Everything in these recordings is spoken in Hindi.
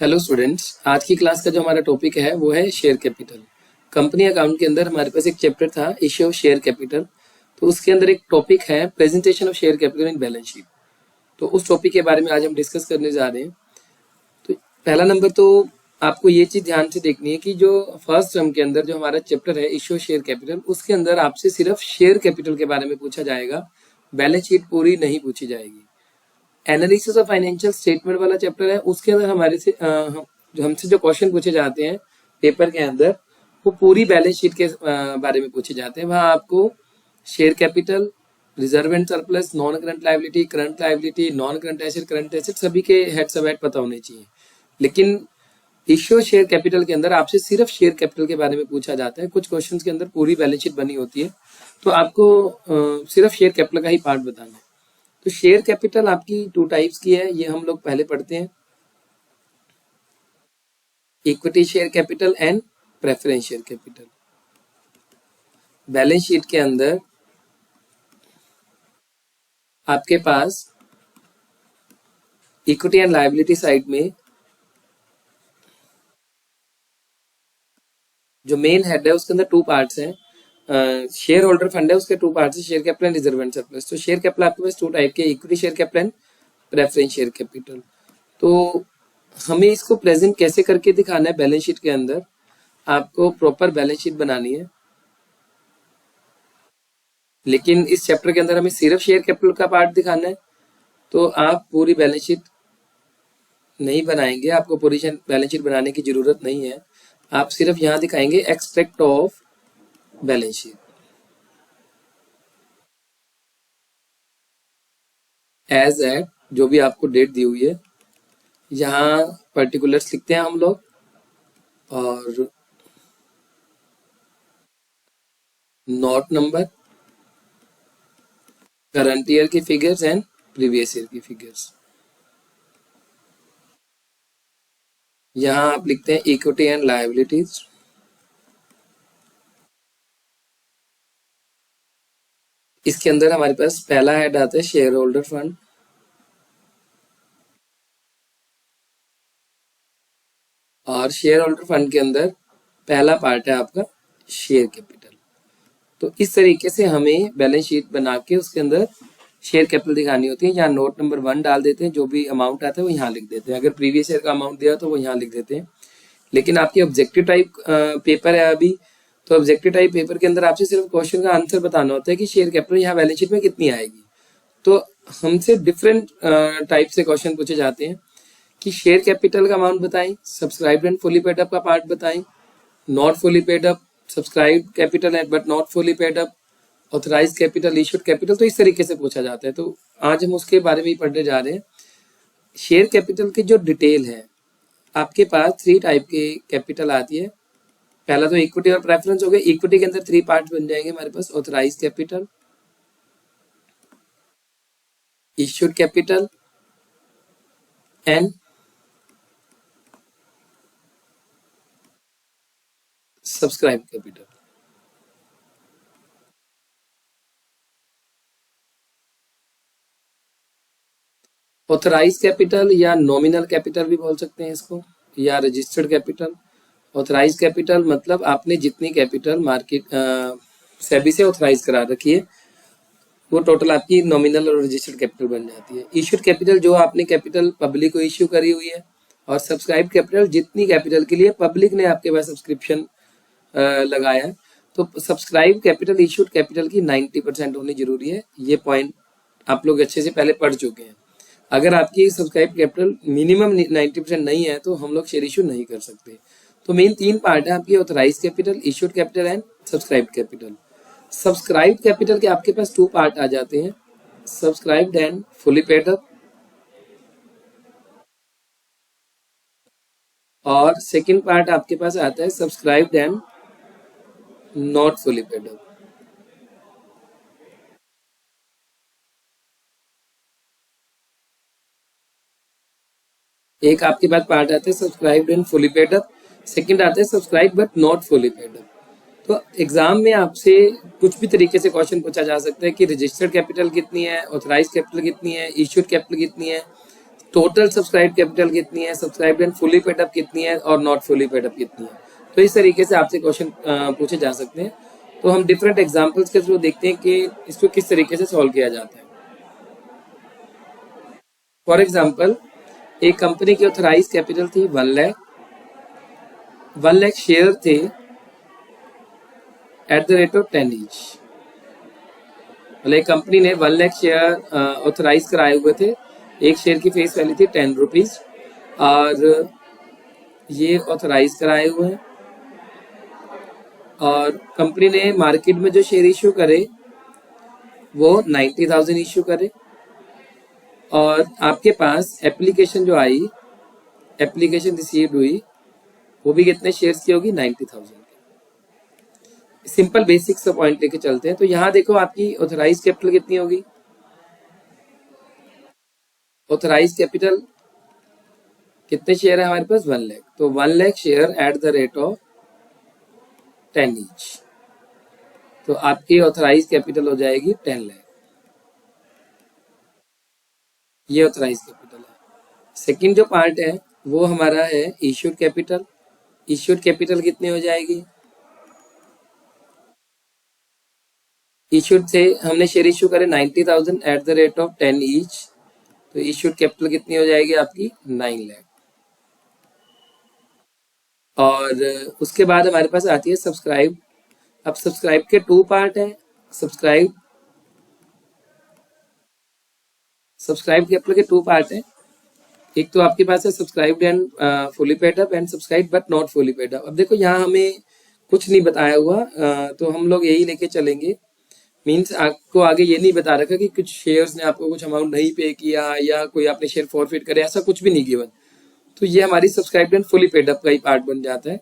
हेलो स्टूडेंट्स, आज की क्लास का जो हमारा टॉपिक है वो है शेयर कैपिटल। कंपनी अकाउंट के अंदर हमारे पास एक चैप्टर था इश्यू ऑफ शेयर कैपिटल। तो उसके अंदर एक टॉपिक है presentation of share capital in balance sheet. तो उस टॉपिक के बारे में आज हम डिस्कस करने जा रहे हैं। तो पहला नंबर तो आपको ये चीज ध्यान से देखनी है कि जो फर्स्ट टर्म के अंदर जो हमारा चैप्टर है इश्यू ऑफ शेयर कैपिटल, उसके अंदर आपसे सिर्फ शेयर कैपिटल के बारे में पूछा जाएगा, बैलेंस शीट पूरी नहीं पूछी जाएगी। एनालिसिस ऑफ फाइनेंशियल स्टेटमेंट वाला चैप्टर है, उसके अंदर हमारे से जो हमसे जो क्वेश्चन पूछे जाते हैं पेपर के अंदर, वो पूरी बैलेंस शीट के बारे में पूछे जाते हैं। वहां आपको share capital, reserve and surplus, non current liability, non current asset सभी के हेड सब हेड पता होने चाहिए। लेकिन इश्यू शेयर कैपिटल के अंदर आपसे सिर्फ शेयर कैपिटल के बारे में पूछा जाता है। कुछ क्वेश्चन के अंदर पूरी बैलेंस शीट बनी होती है, तो आपको सिर्फ शेयर कैपिटल का ही पार्ट बताना है। तो शेयर कैपिटल आपकी टू टाइप्स की है, ये हम लोग पहले पढ़ते हैं। Equity share capital and preference share capital. Balance sheet के अंदर आपके पास इक्विटी एंड लायबिलिटी साइड में जो मेन हेड है उसके अंदर टू पार्ट्स हैं। शेयर होल्डर फंड है, उसके टू पार्ट्स है, share capital and reserve and surplus. तो शेयर कैपिटल आपके पास टू टाइप के, equity share capital and preference share capital. तो हमें इसको प्रेजेंट कैसे करके दिखाना है बैलेंस शीट के अंदर, आपको प्रॉपर बैलेंस शीट बनानी है। लेकिन इस चैप्टर के अंदर हमें सिर्फ शेयर कैपिटल का पार्ट दिखाना है, तो आप पूरी बैलेंस शीट नहीं बनाएंगे, आपको पूरी बैलेंस शीट बनाने की जरूरत नहीं है। आप सिर्फ यहां दिखाएंगे extract of balance sheet as at, जो भी आपको डेट दी हुई है, यहाँ पर्टिकुलर्स लिखते हैं हम लोग, और नोट नंबर, करंट ईयर की फिगर्स एंड प्रीवियस ईयर की फिगर्स। यहाँ आप लिखते हैं इक्विटी एंड लायबिलिटीज। इसके अंदर हमारे पास पहला हेड आता है शेयर होल्डर फंड, और शेयर होल्डर फंड के अंदर पहला पार्ट है आपका शेयर कैपिटल। तो इस तरीके से हमें बैलेंस शीट बना के उसके अंदर शेयर कैपिटल दिखानी होती है। यहाँ नोट नंबर 1 डाल देते हैं, जो भी अमाउंट आता है वो यहाँ लिख देते हैं। अगर प्रीवियस ईयर का अमाउंट दिया तो वो यहाँ लिख देते हैं। लेकिन आपकी ऑब्जेक्टिव टाइप पेपर है अभी, तो ऑब्जेक्टिव टाइप पेपर के अंदर आपसे सिर्फ क्वेश्चन का आंसर बताना होता है कि शेयर कैपिटल यहाँ बैलेंस शीट में कितनी आएगी। तो हमसे डिफरेंट टाइप से क्वेश्चन पूछे जाते हैं कि शेयर कैपिटल का अमाउंट बताएं, subscribed and fully paid up का पार्ट बताएं, not fully paid up, subscribe capital and but not fully paid up, authorise capital, issued capital. तो इस तरीके से पूछा जाता है। तो आज हम उसके बारे में ही पढ़ने जा रहे हैं। शेयर कैपिटल की जो डिटेल है, आपके पास 3 टाइप के कैपिटल आती है। पहला तो इक्विटी और प्रेफरेंस हो गए। इक्विटी के अंदर 3 पार्ट बन जाएंगे हमारे पास, authorise capital, issued capital and subscribe capital. Authorise capital या नॉमिनल कैपिटल भी बोल सकते हैं इसको, या रजिस्टर्ड कैपिटल। ऑथराइज कैपिटल मतलब आपने जितनी कैपिटल मार्केट सेबी से ऑथराइज करा रखी है, वो टोटल आपकी नॉमिनल और रजिस्टर्ड कैपिटल बन जाती है। इश्यूड कैपिटल जो आपने कैपिटल पब्लिक को इश्यू करी हुई है, और सब्सक्राइब कैपिटल जितनी कैपिटल के लिए पब्लिक ने आपके पास सब्सक्रिप्शन लगाया है। तो सब्सक्राइब कैपिटल इश्यूड कैपिटल की 90% होनी जरूरी है। ये पॉइंट आप लोग अच्छे से पहले पढ़ चुके हैं। अगर आपकी सब्सक्राइब कैपिटल मिनिमम 90% नहीं है तो हम लोग शेयर इश्यू नहीं कर सकते। तो मेन 3 पार्ट है आपकी, authorise capital, issued capital and subscribe capital. Subscribe capital के आपके पास 2 पार्ट आ जाते हैं, subscribed and fully paid up, और सेकंड पार्ट आपके पास आता है subscribed and not fully paid up. एक आपके पास पार्ट आता है subscribed and fully paid up, second आता है subscribe but not fully paid up. तो एग्जाम में आपसे कुछ भी तरीके से क्वेश्चन पूछा जा सकता है कि रजिस्टर्ड कैपिटल कितनी है, ऑथराइज कैपिटल कितनी है, इश्यूड कैपिटल कितनी है, टोटल सब्सक्राइब कैपिटल कितनी है, subscribe and fully paid up कितनी है और नॉट फुली पेड अप कितनी है। तो इस तरीके से आपसे क्वेश्चन पूछे जा सकते हैं। तो हम डिफरेंट एग्जांपल्स के थ्रू देखते हैं कि इसको किस तरीके से सॉल्व किया जाता है। फॉर एग्जाम्पल, एक कंपनी की ऑथराइज कैपिटल थी 1 लाख, 1 लाख शेयर थे at the rate of 10 each. मतलब एक कंपनी ने 1 लाख शेयर ऑथराइज कराए हुए थे, एक शेयर की फेस वैल्यू थी 10 रुपीज और ये ऑथराइज कराए हुए हैं। और कंपनी ने मार्केट में जो शेयर इश्यू करे वो 90,000 इश्यू करे और आपके पास एप्लीकेशन जो आई, एप्लीकेशन रिसीव हुई, वो भी कितने शेयर्स की होगी, 90,000। सिंपल बेसिक सा पॉइंट लेके चलते हैं। तो यहाँ देखो आपकी ऑथराइज कैपिटल कितनी होगी, ऑथराइज कैपिटल कितने शेयर है हमारे पास, 1 लाख। तो 1 lakh share at the rate of 10 each, तो आपकी ऑथराइज कैपिटल हो जाएगी 10 लाख। ये ऑथराइज कैपिटल है। सेकंड जो पार्ट है वो हमारा है इश्यूड कैपिटल। इश्यूड कैपिटल कितनी हो जाएगी, इश्यूड से हमने शेयर इश्यू करे 90,000 at the rate of 10 each, तो इश्यूड कैपिटल कितनी हो जाएगी आपकी, 9 लाख। और उसके बाद हमारे पास आती है सब्सक्राइब। अब सब्सक्राइब के 2 पार्ट हैं। सब्सक्राइब कैपिटल के 2 पार्ट हैं। एक तो आपके पास है subscribed and fully paid up and subscribe but not fully paid up. अब देखो यहाँ हमें कुछ नहीं बताया हुआ, तो हम लोग यही लेके चलेंगे। मींस आपको आगे ये नहीं बता रखा कि कुछ शेयर्स ने आपको कुछ अमाउंट नहीं पे किया या कोई आपने शेयर फॉरफिट करे, ऐसा कुछ भी नहीं गिवन। तो ये हमारी subscribed and fully paid up का ही पार्ट बन जाता है।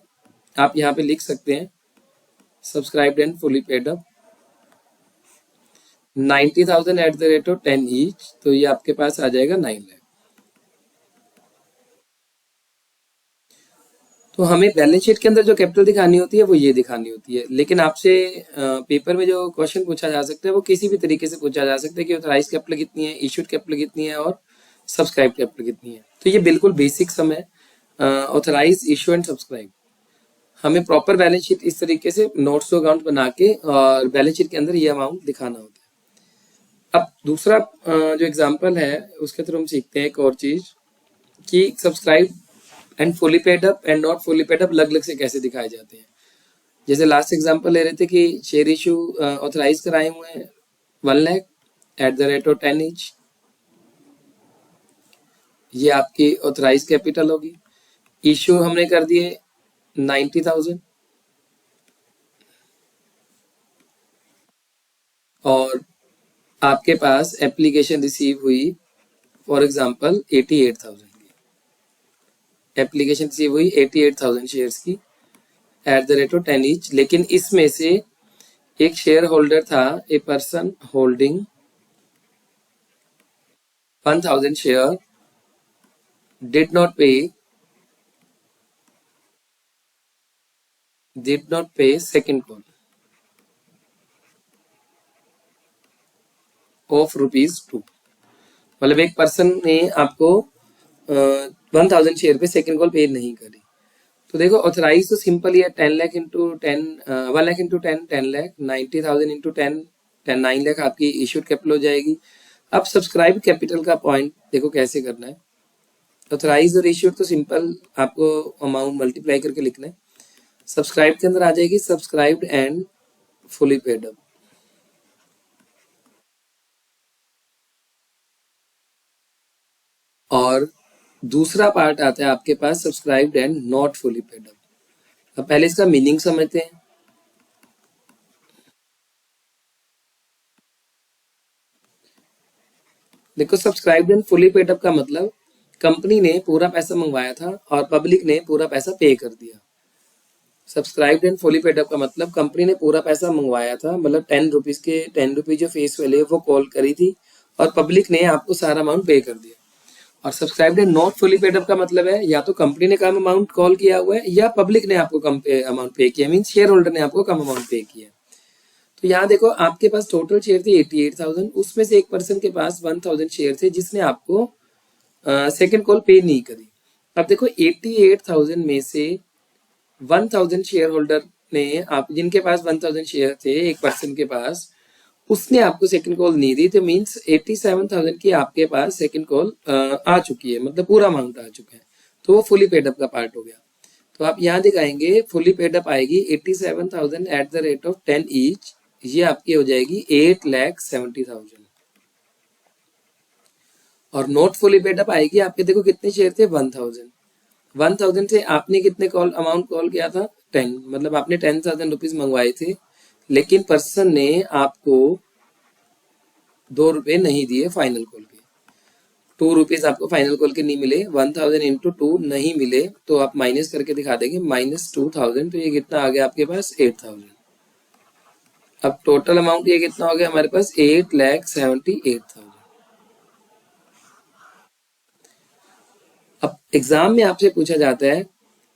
आप यहाँ पे लिख सकते हैं subscribed and fully paid up 90,000 at the rate of 10 each, तो ये आपके पास आ जाएगा 9 लाख। तो हमें बैलेंस शीट के अंदर जो कैपिटल दिखानी होती है वो ये दिखानी होती है। लेकिन आपसे पेपर में जो क्वेश्चन पूछा जा सकता है वो किसी भी तरीके से पूछा जा सकता है कि ऑथराइज कैपिटल कितनी है, इश्यूड कैपिटल कितनी है और सब्सक्राइब कैपिटल कितनी है। तो ये बिल्कुल बेसिक सम है, ऑथराइज, इश्यू एंड सब्सक्राइब। हमें प्रॉपर बैलेंस शीट इस तरीके से नोट्स टू अकाउंट बना के और बैलेंस शीट के अंदर ये अमाउंट दिखाना होता है। अब दूसरा जो एग्जाम्पल है उसके थ्रू हम सीखते हैं एक और चीज कि subscribe and fully paid up and not fully paid up अलग अलग से कैसे दिखाए जाते हैं। जैसे लास्ट एग्जांपल ले रहे थे कि शेयर इशू ऑथराइज कराए हुए हैं 1 lakh at the rate of 10 each, ये आपकी ऑथराइज कैपिटल होगी। इशू हमने कर दिए 90,000 और आपके पास एप्लीकेशन रिसीव हुई फॉर एग्जांपल 88,000 की, एप्लीकेशन रिसीव हुई 88,000 शेयर्स की at the rate of 10 each. लेकिन इसमें से एक शेयर होल्डर था, ए person holding 1,000 share did not pay second call of ₹2। मतलब एक पर्सन ने आपको 1,000 शेयर पे सेकंड कॉल पे नहीं करी। तो देखो ऑथराइज तो सिंपल ही है, 10 lakh into 10, 1 lakh into 10, 10 lakh, 90,000 into 10, 9 lakh आपकी इश्यूड कैपिटल हो जाएगी। अब सब्सक्राइब कैपिटल का पॉइंट देखो कैसे करना है। ऑथराइज और इश्यूड तो सिंपल आपको अमाउंट मल्टीप्लाई करके लिखना है। सब्सक्राइब के अंदर आ जाएगी subscribed and fully paid up, और दूसरा पार्ट आता है आपके पास subscribed and not fully paid up. अब पहले इसका मीनिंग समझते हैं। देखो subscribed and fully paid up का मतलब कंपनी ने पूरा पैसा मंगवाया था और पब्लिक ने पूरा पैसा पे कर दिया। Subscribed and fully paid up का मतलब कंपनी ने पूरा पैसा मंगवाया था, मतलब 10 रुपीज के 10 रुपीज जो फेस वैल्यू है वो कॉल करी थी और पब्लिक ने आपको सारा अमाउंट पे कर दिया। और subscribed and not fully paid up का मतलब है या तो कंपनी ने कम अमाउंट कॉल किया हुआ है या पब्लिक ने आपको कम अमाउंट पे किया, मीन शेयर होल्डर ने आपको कम अमाउंट पे किया। तो यहाँ देखो आपके पास टोटल शेयर थे 88,000, उसमें से एक पर्सन के पास 1,000 शेयर थे जिसने आपको सेकंड कॉल पे नहीं करी। अब देखो 88,000 में से 1,000 शेयर होल्डर ने, आप जिनके पास 1,000 शेयर थे एक पर्सन के पास, उसने आपको सेकंड कॉल नहीं दी, तो मींस 87,000 की आपके पास सेकंड कॉल आ चुकी है, मतलब पूरा अमाउंट आ चुका है, तो वो फुली पेड अप का पार्ट हो गया। तो आप यहाँ दिखाएंगे फुली पेड अप आएगी 87,000 at the rate of 10 each, ये आपकी हो जाएगी 8,70,000। और नॉट फुली पेड अप आएगी आपके, देखो कितने शेयर थे 1,000 से आपने कितने कॉल अमाउंट कॉल किया था 10, मतलब आपने 10,000 रुपीज मंगवाए थे, लेकिन पर्सन ने आपको 2 रुपए नहीं दिए फाइनल कॉल के, 2 रुपीज आपको फाइनल कॉल के नहीं मिले, 1,000 इंटू 2 नहीं मिले, तो आप माइनस करके दिखा देंगे -2,000, तो ये कितना आ गया आपके पास 8,000। अब टोटल अमाउंट ये कितना हो गया हमारे पास 8,78,000। अब एग्जाम में आपसे पूछा जाता है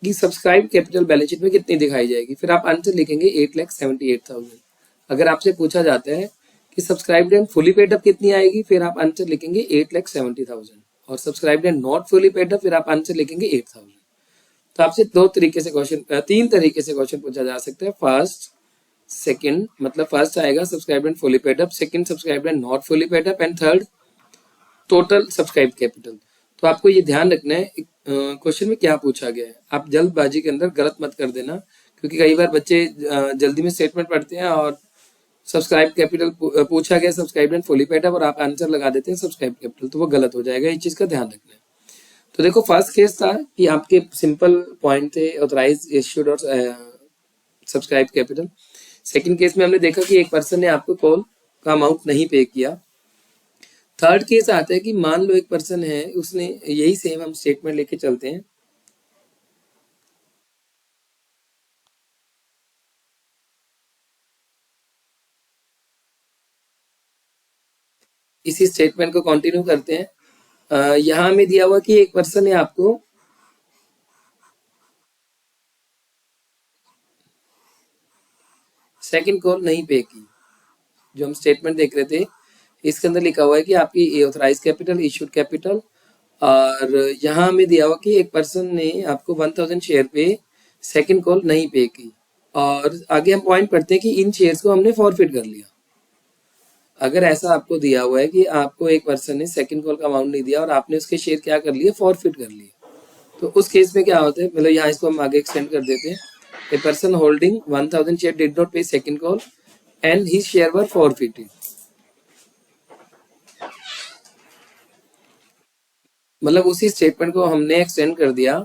कि सब्सक्राइब कैपिटल बैलेंस शीट में कितनी दिखाई जाएगी, फिर आप आंसर लिखेंगे 8,78,000। अगर आपसे पूछा जाता है कि subscribed and fully paid up कितनी आएगी, फिर आप आंसर लिखेंगे 8,70,000, और subscribed and not fully paid up फिर आप आंसर लिखेंगे 8,000। तो आपसे तीन तरीके से क्वेश्चन पूछा जा सकता है, फर्स्ट सेकंड, मतलब फर्स्ट आएगा subscribed and fully paid up, second subscribed and not fully paid up, and third total subscribe capital. तो आपको ये ध्यान रखना है क्वेश्चन में क्या पूछा गया है, आप जल्दबाजी के अंदर गलत मत कर देना, क्योंकि कई बार बच्चे जल्दी में स्टेटमेंट पढ़ते हैं और सब्सक्राइब कैपिटल पूछा गया subscribe and fully paid up और आप आंसर लगा देते हैं सब्सक्राइब कैपिटल, तो वो गलत हो जाएगा, इस चीज का ध्यान रखना है। तो देखो फर्स्ट केस था कि आपके सिंपल पॉइंट थे ऑथराइज, इश्यूड और सब्सक्राइब कैपिटल। सेकंड केस में हमने देखा कि एक पर्सन ने आपको कॉल का अमाउंट नहीं पे किया। थर्ड केस आता है कि मान लो एक पर्सन है, उसने यही सेम हम स्टेटमेंट लेके चलते हैं, इसी स्टेटमेंट को कंटिन्यू करते हैं। यहां में दिया हुआ कि एक पर्सन ने आपको सेकंड कॉल नहीं पे की, जो हम स्टेटमेंट देख रहे थे इसके अंदर लिखा हुआ है कि आपकी ऑथराइज कैपिटल, इशूड कैपिटल, और यहाँ हमें दिया हुआ कि एक पर्सन ने आपको 1,000 शेयर पे सेकंड कॉल नहीं पे की, और आगे हम पॉइंट पढ़ते हैं कि इन शेयर्स को हमने फॉरफिट कर लिया। अगर ऐसा आपको दिया हुआ है कि आपको एक पर्सन ने सेकंड कॉल का अमाउंट नहीं दिया और आपने उसके शेयर क्या कर लिए, फॉरफिट कर लिए, तो उस केस में क्या होता है, मतलब यहाँ इसको हम आगे एक्सटेंड कर देते हैं, a person holding 1,000 share did not pay second call and his share were forfeited. मतलब उसी स्टेटमेंट को हमने एक्सटेंड कर दिया,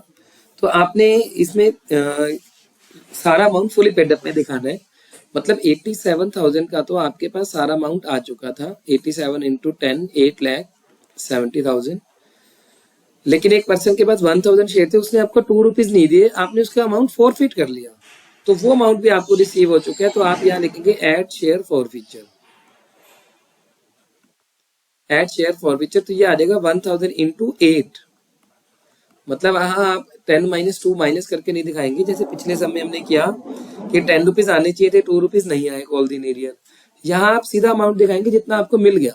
तो आपने इसमें सारा अमाउंट फुली पेड अप में दिखाना है, मतलब 87,000 का तो आपके पास सारा अमाउंट आ चुका था, 87 इंटू 10 8,70,000, लेकिन एक पर्सन के पास 1,000 शेयर थे, उसने आपको 2 रुपीज नहीं दिए, आपने उसका अमाउंट फॉरफिट कर लिया, तो वो अमाउंट भी आपको रिसीव हो चुका है, तो आप यहाँ लिखेंगे at share forfeiture, at share forfeiture, तो ये आ जाएगा 1,000 इंटू 8, मतलब हाँ आप 10 - 2 माइनस करके नहीं दिखाएंगे, जैसे पिछले समय हमने किया कि 10 रुपीज आने चाहिए थे, 2 रुपीज नहीं आए कॉल द एरियर, यहाँ आप सीधा अमाउंट दिखाएंगे जितना आपको मिल गया।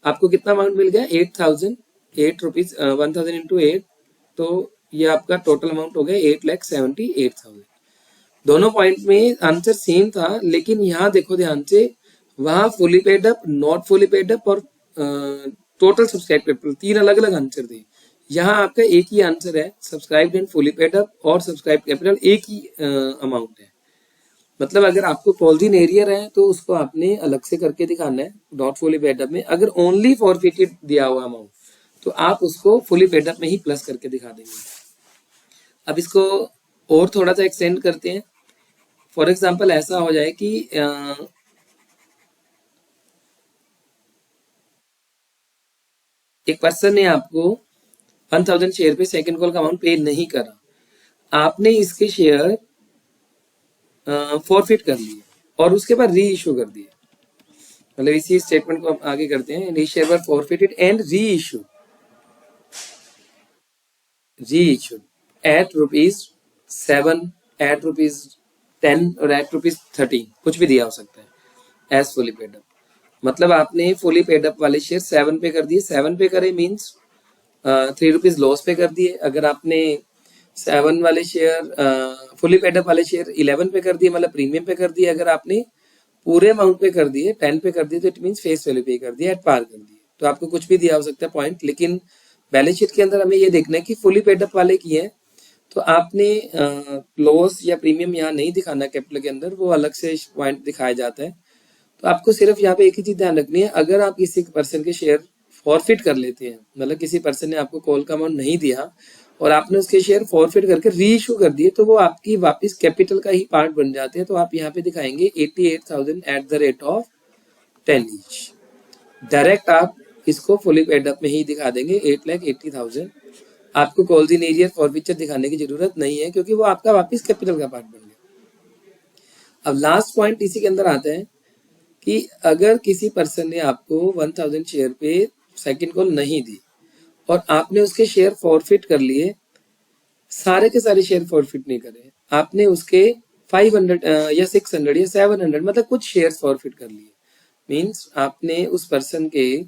आपको कितना अमाउंट मिल गया 8,000, 8 रुपीज 1,000 इंटू 8, तो ये आपका टोटल अमाउंट हो गया 8,78,000। दोनों पॉइंट में आंसर सेम था, लेकिन यहाँ देखो ध्यान से, वहां fully paid up, not fully paid up और टोटल सब्सक्राइब कैपिटल 3 अलग अलग आंसर थे। यहाँ आपका एक ही आंसर है, subscribe and fully paid up और सब्सक्राइब कैपिटल एक ही अमाउंट है। मतलब अगर आपको कॉल्जिन एरियर है तो उसको आपने अलग से करके दिखाना है नॉट फुली पेड अप में, अगर ओनली फॉरफिटेड दिया हुआ अमाउंट तो आप उसको फुली पेड अप में ही प्लस करके दिखा देंगे। अब इसको और थोड़ा सा एक्सटेंड करते हैं, फॉर एग्जाम्पल ऐसा हो जाए कि एक पर्सन ने आपको 1,000 शेयर पे सेकंड कॉल का अमाउंट पे नहीं करा, आपने इसके शेयर फॉरफिट कर लिए और उसके बाद री इशू कर दिए, मतलब इसी स्टेटमेंट को हम आगे करते हैं, री share were forfeited and re issued at ₹7, eight ₹10 और एट ₹13, कुछ भी दिया हो सकता है एज फुली पेड अप। मतलब आपने फुली पेड अप वाले शेयर 7 पे कर दिए, 7 पे करे मींस ₹3 लॉस पे कर दिए। अगर आपने 7 वाले शेयर फुली पेडअप वाले शेयर 11 पे कर दिए, मतलब प्रीमियम पे कर दिए। अगर आपने पूरे अमाउंट पे कर दिए, 10 पे कर दिए, तो इट मीन फेस वैल्यू पे कर दिया, एट पार कर दिए। तो आपको कुछ भी दिया हो सकता है पॉइंट, लेकिन बैलेंस शीट के अंदर हमें ये देखना है कि फुली पेडअप वाले की है तो आपने लॉस या प्रीमियम यहाँ नहीं दिखाना कैपिटल के अंदर, वो अलग से पॉइंट दिखाया जाता है। तो आपको सिर्फ यहाँ पे एक ही चीज ध्यान रखनी है, अगर आप किसी पर्सन के शेयर फॉरफिट कर लेते हैं, मतलब किसी पर्सन ने आपको कॉल का अमाउंट नहीं दिया और आपने उसके शेयर फॉरफिट करके री इशू कर दिए, तो वो आपकी वापस कैपिटल का ही पार्ट बन जाते हैं। तो आप यहाँ पे दिखाएंगे 88,000 at the rate of 10 each. Direct आप इसको फुली पेड अप में ही दिखा देंगे 8,80,000। आपको कॉल्स इन एरियर फॉरफिचर दिखाने की जरूरत नहीं है, क्योंकि वो आपका वापस कैपिटल का पार्ट बन गया। अब लास्ट पॉइंट इसी के अंदर आता है कि अगर किसी पर्सन ने आपको 1000 शेयर पे सेकंड कॉल नहीं दी और आपने उसके शेयर फॉरफिट कर लिए, सारे के सारे शेयर फॉरफिट नहीं करे, आपने उसके 500 या 600 या 700 मतलब कुछ शेयर फॉरफिट कर लिए, मीन्स आपने उस पर्सन के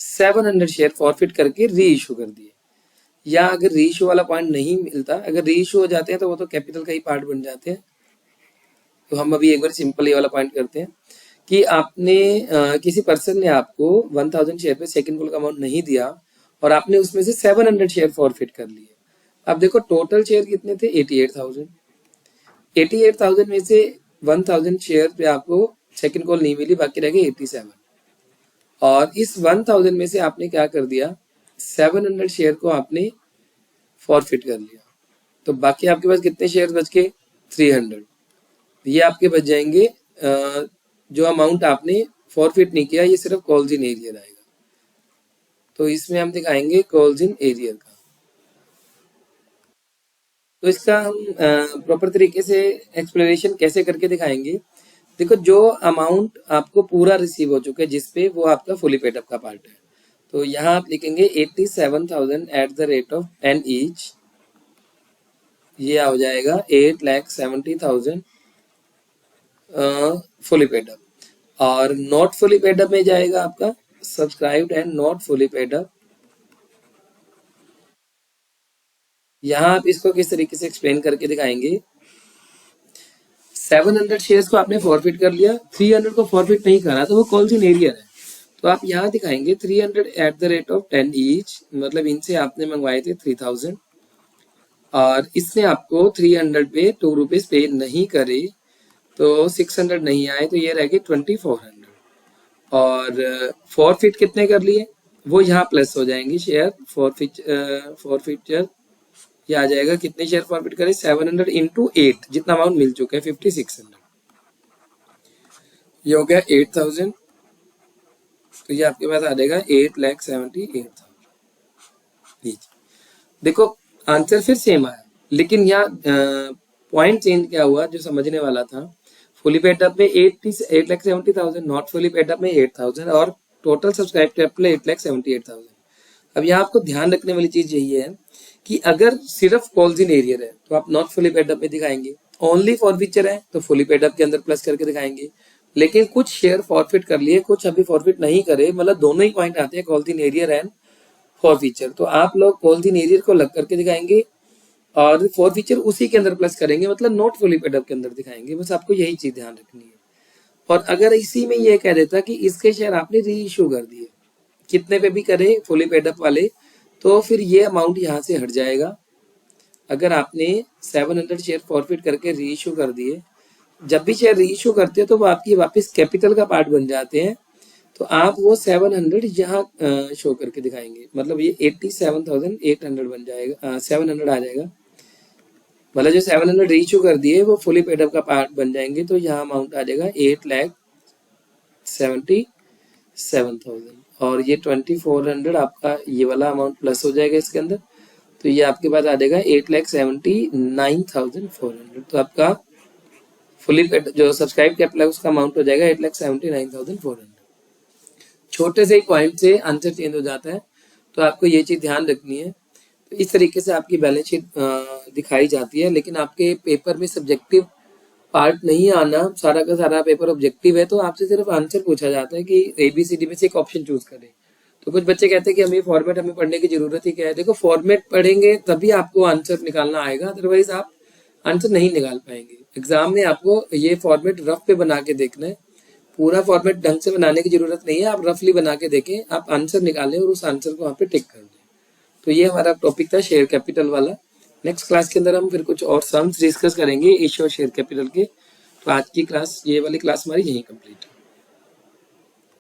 700 शेयर फॉरफिट करके री इशू कर दिए। या अगर री इशू वाला पॉइंट नहीं मिलता, अगर री इशू हो जाते हैं तो वो तो कैपिटल का ही पार्ट बन जाते हैं। तो हम अभी एक बार सिंपल ये वाला पॉइंट करते हैं कि आपने किसी पर्सन ने आपको 1000 शेयर पे सेकंड कॉल का अमाउंट नहीं दिया और आपने उसमें से 700 शेयर फॉरफिट कर लिए। अब देखो टोटल शेयर कितने थे, 88,000। 88,000 में से 1000 शेयर पे आपको सेकंड कॉल नहीं मिली, बाकी रह गए 87। और इस 1000 में से आपने क्या कर दिया, 700 शेयर को आपने फॉरफिट कर लिया, तो बाकी आपके पास कितने शेयर बच के 300। ये आपके बच जाएंगे। जो अमाउंट आपने फॉरफिट नहीं किया, ये सिर्फ कॉल्स इन एरियर आएगा। तो इसमें हम दिखाएंगे कॉल्स इन एरियर का। तो इसका हम प्रॉपर तरीके से एक्सप्लेनेशन कैसे करके दिखाएंगे। देखो, जो अमाउंट आपको पूरा रिसीव हो चुका है जिसपे, वो आपका फुली पेड अप का पार्ट है। तो यहाँ आप लिखेंगे 87,000 at the rate of 10 each. ये हो जाएगा 8,70,000 फुली पेड अप। और नॉट फुली पेड अप में जाएगा आपका subscribed and not fully paid up. यहाँ आप इसको किस तरीके से एक्सप्लेन करके दिखाएंगे। 700 शेयर्स को आपने फॉरफिट कर लिया, 300 को फॉरफिट नहीं करा, तो वो कॉल्स इन एरियर है। तो आप यहाँ दिखाएंगे 300 at the rate of 10 each, मतलब इनसे आपने मंगवाए थे 3000 और इसने आपको 300 पे 2 रुपीज पे नहीं करे, तो 600 नहीं आए, तो ये रह गए 2400। और फॉरफिट कितने कर लिए, वो यहाँ प्लस हो जाएंगे शेयर फॉरफिचर। ये आ जाएगा कितने शेयर फॉरफिट करें, 700 इंटू 8, जितना अमाउंट मिल चुका है 5600। ये हो गया 8000। तो ये आपके पास आ जाएगा 8,78,000। देखो आंसर फिर सेम आया, लेकिन यहाँ पॉइंट चेंज क्या हुआ जो समझने वाला था। फुली पेड अप में 8,70,000, नॉट फुली पेड अप में 8,000 और टोटल सब्सक्राइब कैपिटल 8,78,000। अब यहाँ आपको ध्यान रखने वाली चीज यही है कि अगर सिर्फ कॉल्स इन एरियर है तो आप नॉट फुली पेड अप में दिखाएंगे, ओनली फॉरफिचर है तो फुली पेड अप के अंदर प्लस करके दिखाएंगे। लेकिन कुछ शेयर फॉरफिट कर लिए, कुछ अभी फॉरफिट नहीं करे, मतलब दोनों ही पॉइंट आते हैं, calls in arrear and forfeiture. तो आप लोग कॉल्स इन एरियर को लग करके दिखाएंगे और फॉरफिचर उसी के अंदर प्लस करेंगे, मतलब नॉट फुली पेड अप के अंदर दिखाएंगे। बस आपको यही चीज ध्यान रखनी है। और अगर इसी में ये कह देता कि इसके शेयर आपने री इशू कर दिए, कितने पे भी करे फुली पेड अप वाले, तो फिर ये अमाउंट यहाँ से हट जाएगा। अगर आपने 700 शेयर फॉरफिट करके री इशू कर दिए, जब भी शेयर री इशू करते हैं तो वो आपकी वापस कैपिटल का पार्ट बन जाते हैं। तो आप वो 700 यहाँ शो करके दिखाएंगे, मतलब ये 87,800 बन जाएगा, 700 आ जाएगा। मतलब जो 700 री इशू कर दिए वो फुली पेड अप का पार्ट बन जाएंगे। तो यहाँ अमाउंट आ जाएगा 8,77,000 और ये 2400 आपका ये वाला अमाउंट प्लस हो जाएगा इसके अंदर। तो ये आपके पास आ जाएगा 8,79,400। तो आपका फुली पेड जो सब्सक्राइब कैपिटल उसका अमाउंट हो जाएगा 8,79,400। छोटे से ही पॉइंट से आंसर चेंज हो जाता है, तो आपको ये चीज ध्यान रखनी है। तो इस तरीके से आपकी बैलेंस शीट दिखाई जाती है। लेकिन आपके पेपर में सब्जेक्टिव पार्ट नहीं आना, सारा का सारा पेपर ऑब्जेक्टिव है, तो आपसे सिर्फ आंसर पूछा जाता है कि ABCD में से एक ऑप्शन चूज करें। तो कुछ बच्चे कहते हैं कि हमें फॉर्मेट हमें पढ़ने की जरूरत ही क्या है। देखो फॉर्मेट पढ़ेंगे तभी आपको आंसर निकालना आएगा, अदरवाइज आप आंसर नहीं निकाल पाएंगे। एग्जाम में आपको ये फॉर्मेट रफ पे बना के देखना है, पूरा फॉर्मेट ढंग से बनाने की जरूरत नहीं है, आप रफली बना के देखें, आप आंसर निकालें और उस आंसर को वहाँ पे टिक कर दें। तो ये हमारा टॉपिक था शेयर कैपिटल वाला। नेक्स्ट क्लास के अंदर हम फिर कुछ और सम्स डिस्कस करेंगे इश्यू शेयर कैपिटल के। तो आज की क्लास, ये वाली क्लास हमारी यहीं कंप्लीट।